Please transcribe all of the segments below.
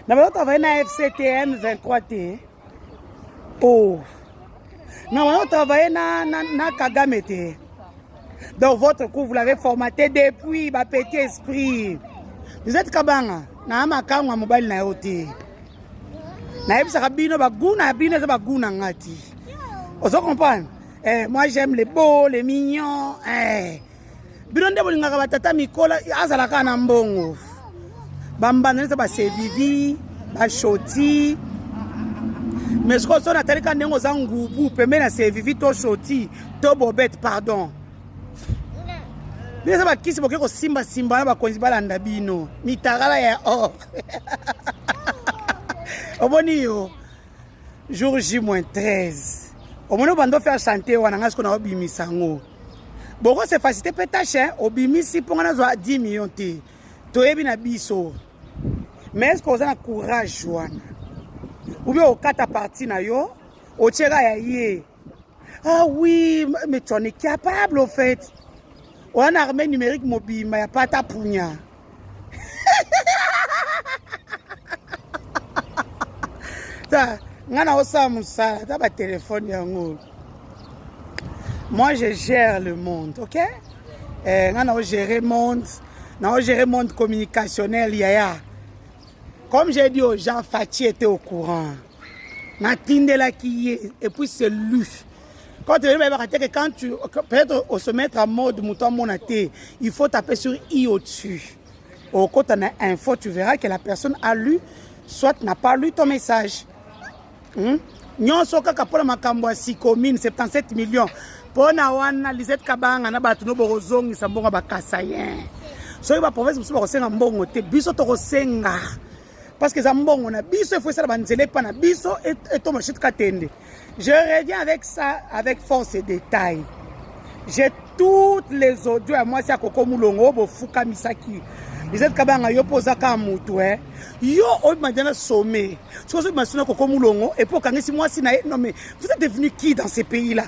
Na ba travailler na FCTN 23T. Oh. Non, on travaille na Kagame T. Donc votre cours, vous l'avez formaté depuis ma petit esprit. Vous êtes kabanga. Na makanga mobile na yote. Na ebisa bino baguna bino za baguna ngati. Vous comprenez? Moi j'aime les beaux, les mignons. Bino nde bolingaka batata mikola azalaka na mbongo. Bambana nza ba sevivi, ba shoti. Mais ce qu'on a tellement quand on a un goût, permet na sevivi to shoti, to bobette pardon. Mais ça va qui c'est porque ko simba simba ba konzi balanda bino. Mitagala ya or. Obonio. Jour J-13. Au moment où on doit faire chanter, on a ce qu'on a obimi sango. Bon, c'est facile, peut-être, hein, obimi si pour on a 10 millions de toyebi na biso. Mais est-ce qu'on a le courage, Joanna? Ou bien au 4 parties na yo, au tchera ya yé. Ah oui, mais tu en es capable, au fait. On a une armée numérique mobile, mais il n'y a pas ta pounia. Moi, je gère le monde, ok? Je gère le monde communicationnel, yaya. Comme j'ai dit aux gens, Fatih était au courant. Et puis c'est lui. Quand tu veux quand tu peut-être se mettre en mode mouton monaté, il faut taper sur I au-dessus. Au quand tu as info, tu verras que la personne a lu, soit n'a pas lu ton message. Nyon soka kapola makambo ya sikomine 77 millions. Pona wana Lisette Kabanga na batu no borozongi sambonga bakasayen. So ba province musu bakosenga mbongo te biso to kosenga. Parce que ça mbongo na biso il faut ça banzele pa na biso et to machit katende. Je reviens avec ça avec force et détail. J'ai toutes les audios à moi c'est à Koko Mulongo bo fuka misaki. Lisette Kabanga yo posaka mutu yo on m'a donné sommet. Tu vois que je Koko Mulongo et pour quand moi si non mais vous êtes devenu qui dans ces pays là?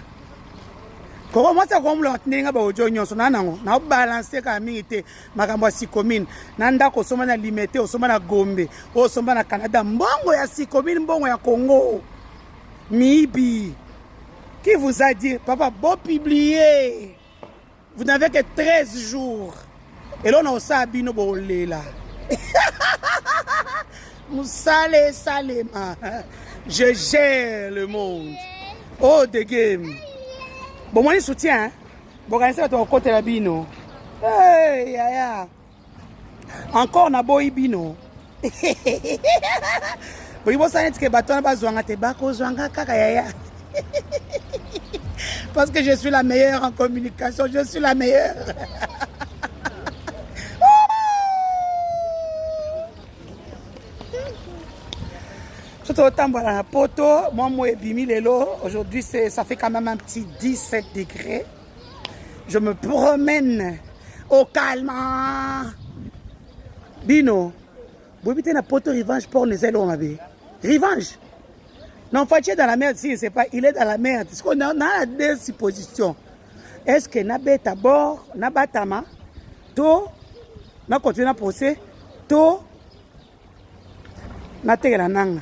Comment moi ça comme l'entendre ba audio nyonso na nango na balancer ka mingi makambo ya sikomine na ndako soma na limité osoma na Gombe osoma na Canada mbongo ya sikomine mbongo ya Congo mibi qui vous a dit papa bon publier vous n'avez que 13 jours et là on a ça bino bolela Moussale Salema je gère le monde oh the game. Bon, moi, je soutiens. Bon, regardez ça, ton côté la bino. Hey, yaya. Encore, na boy bino. Bon, il faut savoir que bateau n'a zwanga te bako zwanga kaka yaya. Parce que je suis la meilleure en communication. Je suis la meilleure. Moi, aujourd'hui, ça fait quand même un petit 17 degrés. Je me promène au calme. Bino, vous habitez dans poto revanche pour les ailes. Revanche. Non, Fatih est dans la merde, si, c'est pas, il est dans la merde. Parce qu'on a deux suppositions. Est-ce que Nabé d'abord, Nabatama, to, na continue à procès, to, na tegelananga.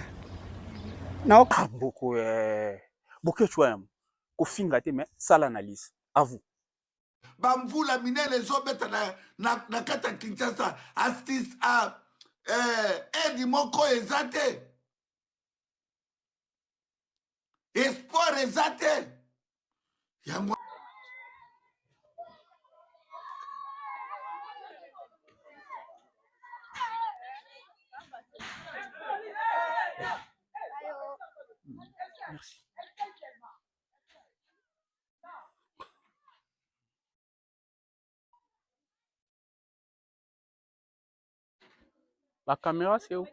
Beaucoup beaucoup choix ko finga te mais ça l'analyse à vous bamvula minene ezobeta na kata Kinshasa astis a edi moko eza te espoir eza te yango merci. La caméra, c'est où?